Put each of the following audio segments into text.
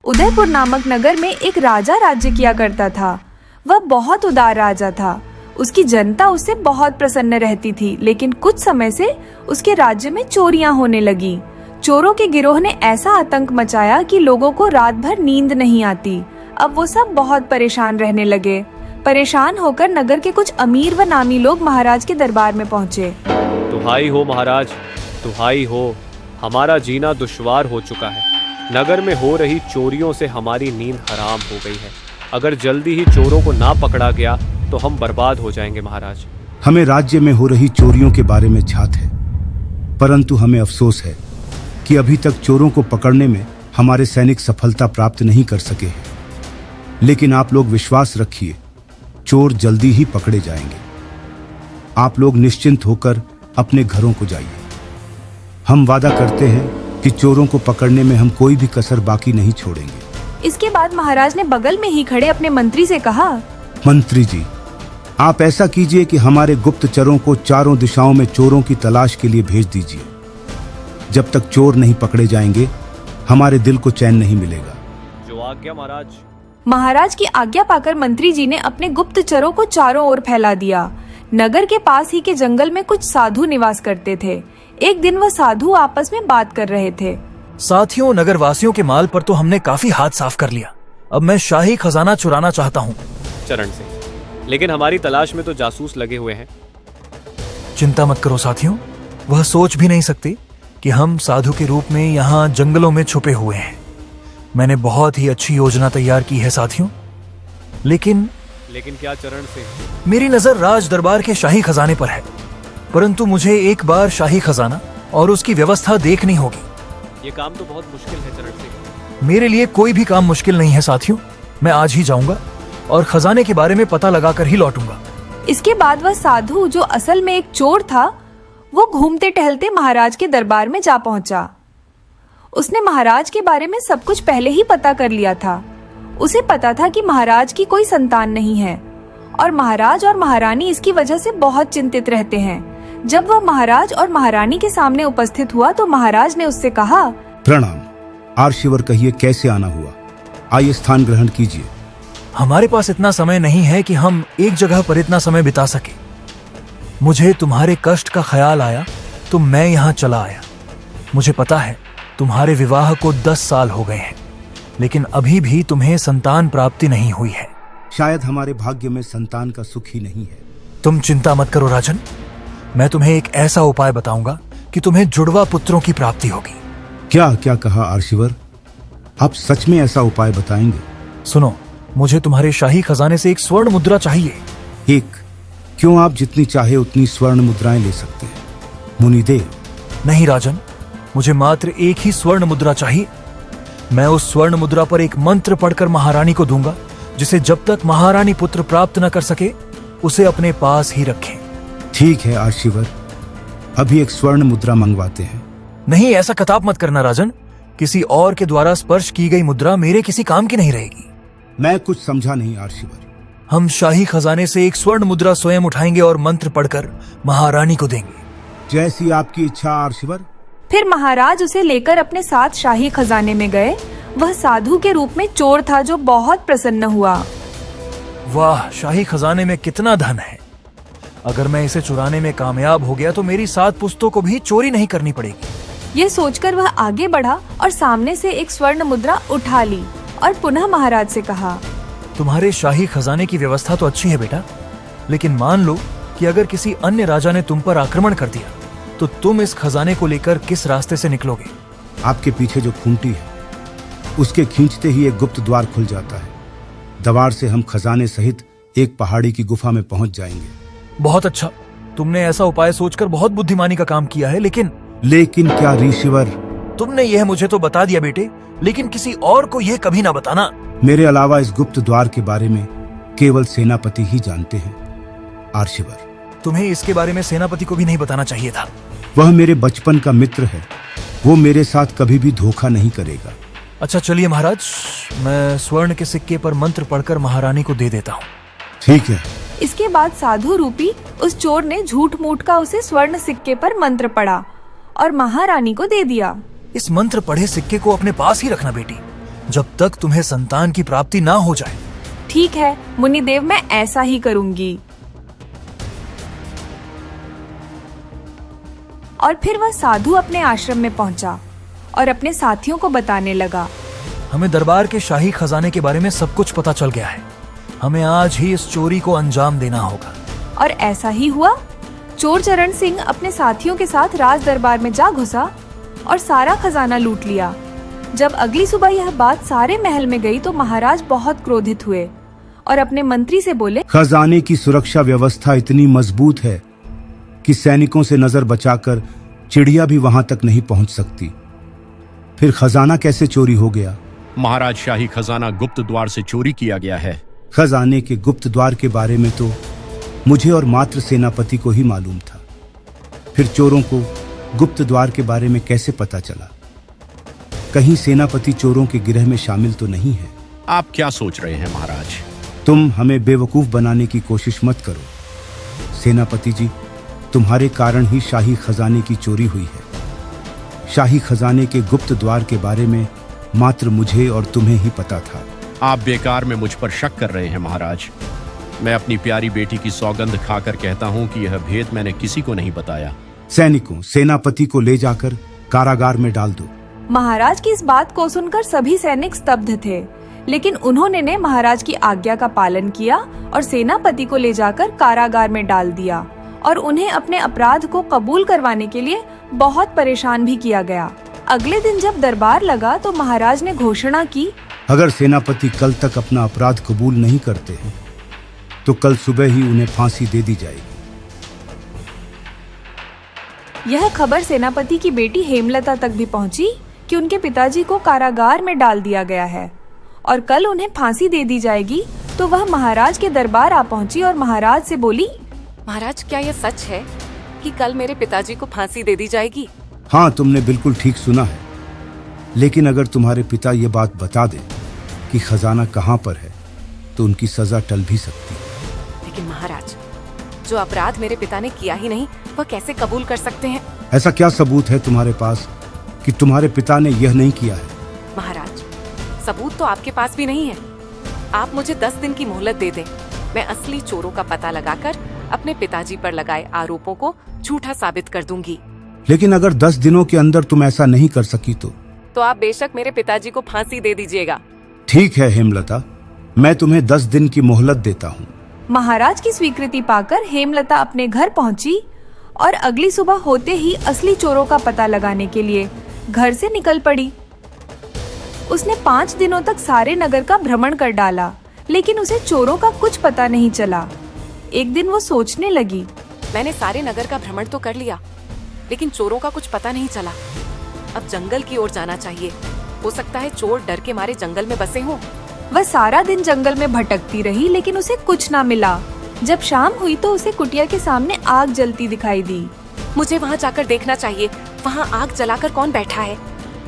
उदयपुर नामक नगर में एक राजा राज्य किया करता था। वह बहुत उदार राजा था। उसकी जनता उससे बहुत प्रसन्न रहती थी, लेकिन कुछ समय से उसके राज्य में चोरियां होने लगी। चोरों के गिरोह ने ऐसा आतंक मचाया कि लोगों को रात भर नींद नहीं आती। अब वो सब बहुत परेशान रहने लगे। परेशान होकर नगर के कुछ अमीर व नामी लोग महाराज के दरबार में पहुंचे। दुहाई हो महाराज, दुहाई हो, हमारा जीना दुश्वार हो चुका है। नगर में हो रही चोरियों से हमारी नींद हराम हो गई है। अगर जल्दी ही चोरों को ना पकड़ा गया तो हम बर्बाद हो जाएंगे महाराज। हमें राज्य में हो रही चोरियों के बारे में झात है, परंतु हमें अफसोस है कि अभी तक चोरों को पकड़ने में हमारे सैनिक सफलता प्राप्त नहीं कर सके हैं। लेकिन आप लोग विश्वास रखिए, चोर जल्दी ही पकड़े जाएंगे। आप लोग निश्चिंत होकर अपने घरों को जाइए। हम वादा करते हैं कि चोरों को पकड़ने में हम कोई भी कसर बाकी नहीं छोड़ेंगे। इसके बाद महाराज ने बगल में ही खड़े अपने मंत्री से कहा, मंत्री जी, आप ऐसा कीजिए कि हमारे गुप्तचरों को चारों दिशाओं में चोरों की तलाश के लिए भेज दीजिए। जब तक चोर नहीं पकड़े जाएंगे हमारे दिल को चैन नहीं मिलेगा। जो आज्ञा महाराज। महाराज की आज्ञा पाकर मंत्री जी ने अपने गुप्तचरों को चारों ओर फैला दिया। नगर के पास ही के जंगल में कुछ साधु निवास करते थे। एक दिन वह साधु आपस में बात कर रहे थे। साथियों, नगरवासियों के माल पर तो हमने काफी हाथ साफ कर लिया। अब मैं शाही खजाना चुराना चाहता हूँ। चरण से, लेकिन हमारी तलाश में तो जासूस लगे हुए हैं। चिंता मत करो साथियों, वह सोच भी नहीं सकते कि हम साधु के रूप में यहाँ जंगलों में छुपे हुए हैं। मैंने बहुत ही अच्छी योजना तैयार की है साथियों। लेकिन क्या चरण से? मेरी नजर राज दरबार के शाही खजाने पर है, परंतु मुझे एक बार शाही खजाना और उसकी व्यवस्था देखनी होगी। ये काम तो बहुत मुश्किल है चरण से। मेरे लिए कोई भी काम मुश्किल नहीं है साथियों। मैं आज ही जाऊंगा और खजाने के बारे में पता लगाकर ही लौटूंगा। इसके बाद वह साधु, जो असल में एक चोर था, वो घूमते टहलते महाराज के दरबार में जा पहुंचा। उसने महाराज के बारे में सब कुछ पहले ही पता कर लिया था। उसे पता था कि महाराज की कोई संतान नहीं है और महाराज और महारानी इसकी वजह से बहुत चिंतित रहते हैं। जब वह महाराज और महारानी के सामने उपस्थित हुआ तो महाराज ने उससे कहा, प्रणाम। आर्शिवर, कहिए कैसे आना हुआ? आइए स्थान ग्रहण कीजिए। हमारे पास इतना समय नहीं है कि हम एक जगह पर इतना समय बिता सके। मुझे तुम्हारे कष्ट का ख्याल आया तो मैं यहाँ चला आया। मुझे पता है तुम्हारे विवाह को 10 साल हो गए हैं, लेकिन अभी भी तुम्हें संतान प्राप्ति नहीं हुई है। शायद हमारे भाग्य में संतान का सुख ही नहीं है। तुम चिंता मत करो राजन, मैं तुम्हें एक ऐसा उपाय बताऊंगा कि तुम्हें जुड़वा पुत्रों की प्राप्ति होगी। क्या क्या कहा आर्शिवर? आप सच में ऐसा उपाय बताएंगे? सुनो, मुझे तुम्हारे शाही खजाने से एक स्वर्ण मुद्रा चाहिए। एक? क्यों, आप जितनी चाहे उतनी स्वर्ण मुद्राएं ले सकते हैं मुनिदेव। नहीं राजन, मुझे मात्र एक ही स्वर्ण मुद्रा चाहिए। मैं उस स्वर्ण मुद्रा पर एक मंत्र पढ़कर महारानी को दूंगा, जिसे जब तक महारानी पुत्र प्राप्त न कर सके उसे अपने पास ही रखें। ठीक है आर्शिवर, अभी एक स्वर्ण मुद्रा मंगवाते हैं। नहीं, ऐसा कताप मत करना राजन। किसी और के द्वारा स्पर्श की गई मुद्रा मेरे किसी काम की नहीं रहेगी। मैं कुछ समझा नहीं आर्शिवर। हम शाही खजाने से एक स्वर्ण मुद्रा स्वयं उठाएंगे और मंत्र पढ़कर महारानी को देंगे। जैसी आपकी इच्छा आर्शिवर। फिर महाराज उसे लेकर अपने साथ शाही खजाने में गए। वह साधु के रूप में चोर था, जो बहुत प्रसन्न हुआ। वाह, शाही खजाने में कितना धन है। अगर मैं इसे चुराने में कामयाब हो गया तो मेरी 7 पुश्तों को भी चोरी नहीं करनी पड़ेगी। ये सोचकर वह आगे बढ़ा और सामने से एक स्वर्ण मुद्रा उठा ली और पुनः महाराज से कहा, तुम्हारे शाही खजाने की व्यवस्था तो अच्छी है बेटा, लेकिन मान लो कि अगर किसी अन्य राजा ने तुम पर आक्रमण कर दिया तो तुम इस खजाने को लेकर किस रास्ते से निकलोगे? आपके पीछे जो खूंटी है उसके खींचते ही एक गुप्त द्वार खुल जाता है। द्वार से हम खजाने सहित एक पहाड़ी की गुफा में पहुंच जाएंगे। बहुत अच्छा, तुमने ऐसा उपाय सोचकर बहुत बुद्धिमानी का काम किया है। लेकिन क्या ऋषिवर? तुमने यह मुझे तो बता दिया बेटे, लेकिन किसी और को यह कभी ना बताना। मेरे अलावा इस गुप्त द्वार के बारे में केवल सेनापति ही जानते हैं आर्शिवर। तुम्हें इसके बारे में सेनापति को भी नहीं बताना चाहिए था। वह मेरे बचपन का मित्र है, वो मेरे साथ कभी भी धोखा नहीं करेगा। अच्छा चलिए महाराज, मैं स्वर्ण के सिक्के पर मंत्र पढ़कर महारानी को दे देता हूँ। ठीक है। इसके बाद साधु रूपी उस चोर ने झूठ मूठ का उसे स्वर्ण सिक्के पर मंत्र पढ़ा और महारानी को दे दिया। इस मंत्र पढ़े सिक्के को अपने पास ही रखना बेटी, जब तक तुम्हें संतान की प्राप्ति ना हो जाए। ठीक है मुनिदेव, मैं ऐसा ही करूंगी। और फिर वह साधु अपने आश्रम में पहुंचा और अपने साथियों को बताने लगा। हमें दरबार के शाही खजाने के बारे में सब कुछ पता चल गया है। हमें आज ही इस चोरी को अंजाम देना होगा। और ऐसा ही हुआ। चोर चरण सिंह अपने साथियों के साथ राज दरबार में जा घुसा और सारा खजाना लूट लिया। जब अगली सुबह यह बात सारे महल में गई तो महाराज बहुत क्रोधित हुए और अपने मंत्री से बोले, खजाने की सुरक्षा व्यवस्था इतनी मजबूत है कि सैनिकों से नजर बचाकर चिड़िया भी वहां तक नहीं पहुंच सकती। फिर खजाना कैसे चोरी हो गया? महाराज, शाही खजाना गुप्त द्वार से चोरी किया गया है। खजाने के गुप्त द्वार के बारे में तो मुझे और मात्र सेनापति को ही मालूम था। फिर चोरों को गुप्त द्वार के बारे में कैसे पता चला? कहीं सेनापति चोरों के गिरह में शामिल तो नहीं है? आप क्या सोच रहे हैं महाराज? तुम हमें बेवकूफ बनाने की कोशिश मत करो। सेनापति जी, तुम्हारे कारण ही शाही खजाने की चोरी हुई है। शाही खजाने के गुप्त द्वार के बारे में मात्र मुझे और तुम्हें ही पता था। आप बेकार में मुझ पर शक कर रहे हैं महाराज। मैं अपनी प्यारी बेटी की सौगंध खाकर कहता हूं कि यह भेद मैंने किसी को नहीं बताया। सैनिकों, सेनापति को ले जाकर कारागार में डाल दो। महाराज की इस बात को सुनकर सभी सैनिक स्तब्ध थे, लेकिन उन्होंने ने महाराज की आज्ञा का पालन किया और सेनापति को ले जाकर कारागार में डाल दिया और उन्हें अपने अपराध को कबूल करवाने के लिए बहुत परेशान भी किया गया। अगले दिन जब दरबार लगा तो महाराज ने घोषणा की, अगर सेनापति कल तक अपना अपराध कबूल नहीं करते हैं तो कल सुबह ही उन्हें फांसी दे दी जाएगी। यह खबर सेनापति की बेटी हेमलता तक भी पहुंची कि उनके पिताजी को कारागार में डाल दिया गया है और कल उन्हें फांसी दे दी जाएगी। तो वह महाराज के दरबार आ पहुंची और महाराज से बोली, महाराज, क्या यह सच है कि कल मेरे पिताजी को फांसी दे दी जाएगी? हाँ, तुमने बिल्कुल ठीक सुना है। लेकिन अगर तुम्हारे पिता ये बात बता दें कि खजाना कहाँ पर है तो उनकी सजा टल भी सकती है। लेकिन महाराज, जो अपराध मेरे पिता ने किया ही नहीं वह कैसे कबूल कर सकते हैं? ऐसा क्या सबूत है तुम्हारे पास कि तुम्हारे पिता ने यह नहीं किया है? महाराज, सबूत तो आपके पास भी नहीं है। आप मुझे 10 दिन की मोहलत दे दें। मैं असली चोरों का पता लगाकर अपने पिताजी पर लगाए आरोपों को झूठा साबित कर दूंगी। लेकिन अगर 10 दिनों के अंदर तुम ऐसा नहीं कर सकी तो आप बेशक मेरे पिताजी को फांसी दे दीजिएगा। ठीक है हेमलता, मैं तुम्हें 10 दिन की मोहलत देता हूँ। महाराज की स्वीकृति पाकर हेमलता अपने घर पहुंची और अगली सुबह होते ही असली चोरों का पता लगाने के लिए घर से निकल पड़ी। उसने 5 दिनों तक सारे नगर का भ्रमण कर डाला, लेकिन उसे चोरों का कुछ पता नहीं चला। एक दिन वो सोचने लगी, मैंने सारे नगर का भ्रमण तो कर लिया, लेकिन चोरों का कुछ पता नहीं चला। अब जंगल की ओर जाना चाहिए। हो सकता है चोर डर के मारे जंगल में बसे हों। वह सारा दिन जंगल में भटकती रही, लेकिन उसे कुछ ना मिला। जब शाम हुई तो उसे कुटिया के सामने आग जलती दिखाई दी। मुझे वहाँ जाकर देखना चाहिए, वहाँ आग जलाकर कौन बैठा है।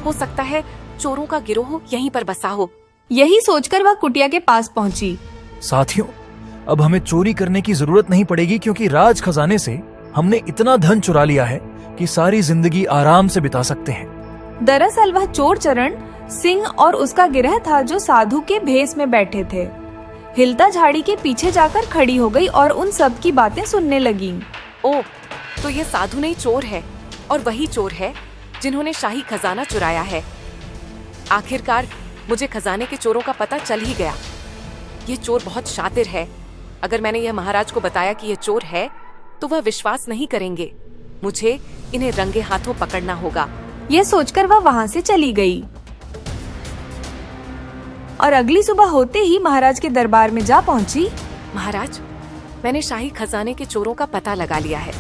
हो सकता है चोरों का गिरोह यहीं पर बसा हो। यही सोचकर वह कुटिया के पास पहुंची। साथियों, अब हमें चोरी करने की जरूरत नहीं पड़ेगी, क्योंकि राज खजाने से हमने इतना धन चुरा लिया है कि सारी जिंदगी आराम से बिता सकते हैं। दरअसल वह चोर चरण सिंह और उसका गिरह था जो साधु के भेष में बैठे थे। हिलता झाड़ी के पीछे जाकर खड़ी हो गई और उन सब की बातें सुनने लगी। ओह, तो ये साधु नहीं चोर है, और वही चोर है जिन्होंने शाही खजाना चुराया है। आखिरकार मुझे खजाने के चोरों का पता चल ही गया। ये चोर बहुत शातिर है। अगर मैंने यह महाराज को बताया कि ये चोर है तो वह विश्वास नहीं करेंगे। मुझे इन्हें रंगे हाथों पकड़ना होगा। ये सोचकर वह वहाँ से चली गई और अगली सुबह होते ही महाराज के दरबार में जा पहुंची। महाराज, मैंने शाही खजाने के चोरों का पता लगा लिया है।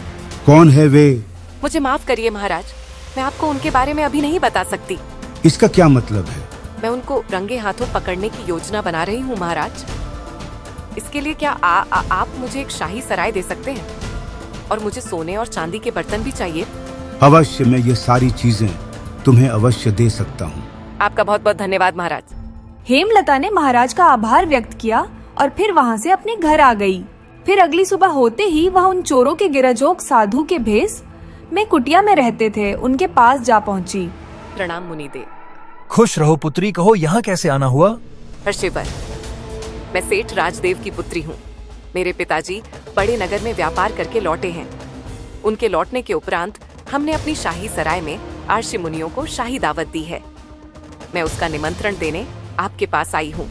कौन है वे? मुझे माफ करिए महाराज, मैं आपको उनके बारे में अभी नहीं बता सकती। इसका क्या मतलब है? मैं उनको रंगे हाथों पकड़ने की योजना बना रही हूँ महाराज। इसके लिए क्या आप मुझे एक शाही सराय दे सकते हैं? और मुझे सोने और चांदी के बर्तन भी चाहिए। अवश्य, मैं ये सारी चीजें तुम्हें अवश्य दे सकता हूँ। आपका बहुत बहुत धन्यवाद महाराज। हेमलता ने महाराज का आभार व्यक्त किया और फिर वहाँ से अपने घर आ गई। फिर अगली सुबह होते ही वह उन चोरों के गिरहजोक साधु के भेष में कुटिया में रहते थे उनके पास जा पहुंची। प्रणाम मुनिदेव, खुश रहो पुत्री, कहो यहाँ कैसे आना हुआ? हर्षिवर, मैं सेठ राजदेव की पुत्री हूँ। मेरे पिताजी बड़े नगर में व्यापार करके लौटे हैं। उनके लौटने के उपरांत हमने अपनी शाही सराय में आर्षि मुनियों को शाही दावत दी है। मैं उसका निमंत्रण देने आपके पास आई हूँ।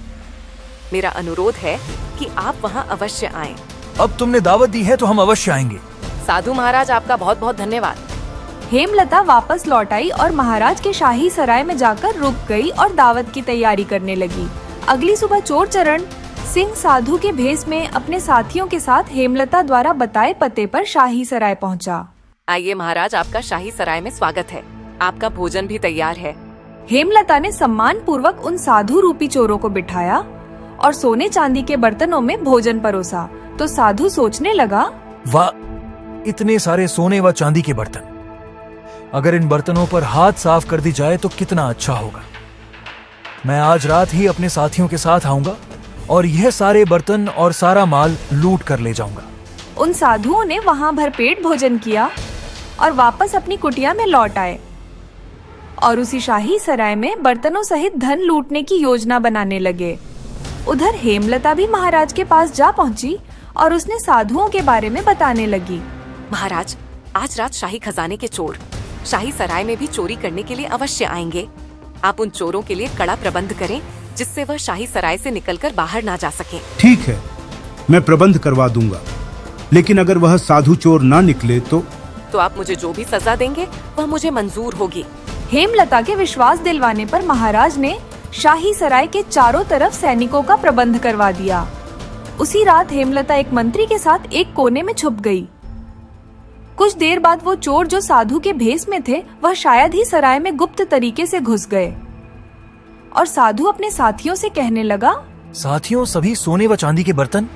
मेरा अनुरोध है कि आप वहाँ अवश्य आएं। अब तुमने दावत दी है तो हम अवश्य आएंगे। साधु महाराज, आपका बहुत बहुत धन्यवाद। हेमलता वापस लौट आई और महाराज के शाही सराय में जाकर रुक गई और दावत की तैयारी करने लगी। अगली सुबह चोर चरण सिंह साधु के भेष में अपने साथियों के साथ हेमलता द्वारा बताए पते पर शाही सराय पहुंचा। आइए महाराज, आपका शाही सराय में स्वागत है। आपका भोजन भी तैयार है। हेमलता ने सम्मान पूर्वक उन साधु रूपी चोरों को बिठाया और सोने चांदी के बर्तनों में भोजन परोसा। तो साधु सोचने लगा, वाह, इतने सारे सोने व चांदी के बर्तन। अगर इन बर्तनों पर हाथ साफ कर दी जाए तो कितना अच्छा होगा। मैं आज रात ही अपने साथियों के साथ आऊंगा और यह सारे बर्तन और सारा माल लूट कर ले जाऊंगा। उन साधुओं ने वहां भरपेट भोजन किया और वापस अपनी कुटिया में लौट आए और उसी शाही सराय में बर्तनों सहित धन लूटने की योजना बनाने लगे। उधर हेमलता भी महाराज के पास जा पहुंची और उसने साधुओं के बारे में बताने लगी। महाराज, आज रात शाही खजाने के चोर शाही सराय में भी चोरी करने के लिए अवश्य आएंगे। आप उन चोरों के लिए कड़ा प्रबंध करें जिससे वह शाही सराय से निकलकर बाहर ना जा सके। ठीक है, मैं प्रबंध करवा दूंगा, लेकिन अगर वह साधु चोर ना निकले तो आप मुझे जो भी सजा देंगे वह मुझे मंजूर होगी। हेमलता के विश्वास दिलवाने पर महाराज ने शाही सराय के चारों तरफ सैनिकों का प्रबंध करवा दिया। उसी रात हेमलता एक मंत्री के साथ एक कोने में छुप गई। कुछ देर बाद वो चोर जो साधु के भेष में थे वह शायद ही सराय में गुप्त तरीके से घुस गए और साधु अपने साथियों से कहने लगा, साथियों, सभी सोने व चांदी के बर्तन,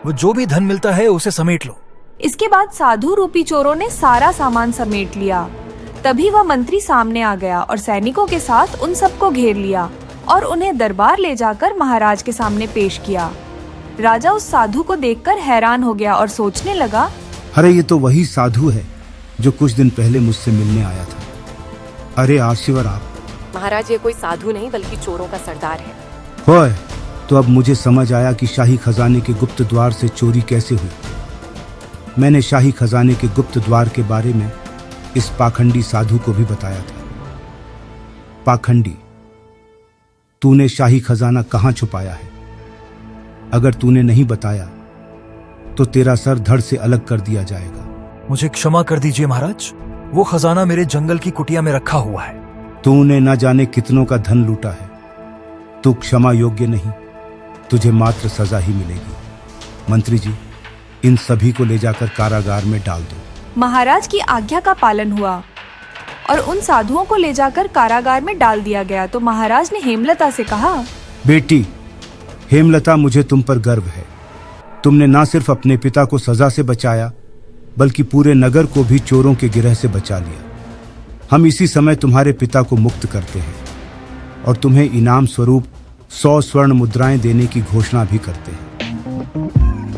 वो जो भी धन मिलता है उसे समेट लो। इसके बाद साधु रूपी चोरों ने सारा सामान समेट लिया। तभी वह मंत्री सामने आ गया और सैनिकों के साथ उन सबको घेर लिया और उन्हें दरबार ले जाकर महाराज के सामने पेश किया। राजा उस साधु को देखकर हैरान हो गया और सोचने लगा, अरे ये तो वही साधु है जो कुछ दिन पहले मुझसे मिलने आया था। अरे आर्षिवर, आप? महाराज, ये कोई साधु नहीं बल्कि चोरों का सरदार है। होय, तो अब मुझे समझ आया कि शाही खजाने के गुप्त द्वार से चोरी कैसे हुई। मैंने शाही खजाने के गुप्त द्वार के बारे में इस पाखंडी साधु को भी बताया था। पाखंडी, तूने शाही खजाना कहाँ छुपाया है? अगर तूने नहीं बताया तो तेरा सर धड़ से अलग कर दिया जाएगा। मुझे क्षमा कर दीजिए महाराज, वो खजाना मेरे जंगल की कुटिया में रखा हुआ है। तूने न जाने कितनों का धन लूटा है। तू क्षमा योग्य नहीं, तुझे मात्र सजा ही मिलेगी। मंत्री जी, इन सभी को ले जाकर कारागार में डाल दो। महाराज की आज्ञा का पालन हुआ और उन साधुओं को ले जाकर कारागार में डाल दिया गया। तो महाराज ने हेमलता से कहा, बेटी हेमलता, मुझे तुम पर गर्व है। तुमने न सिर्फ अपने पिता को सजा से बचाया बल्कि पूरे नगर को भी चोरों के गिरह से बचा लिया। हम इसी समय तुम्हारे पिता को मुक्त करते हैं और तुम्हें इनाम स्वरूप 100 स्वर्ण मुद्राएं देने की घोषणा भी करते हैं।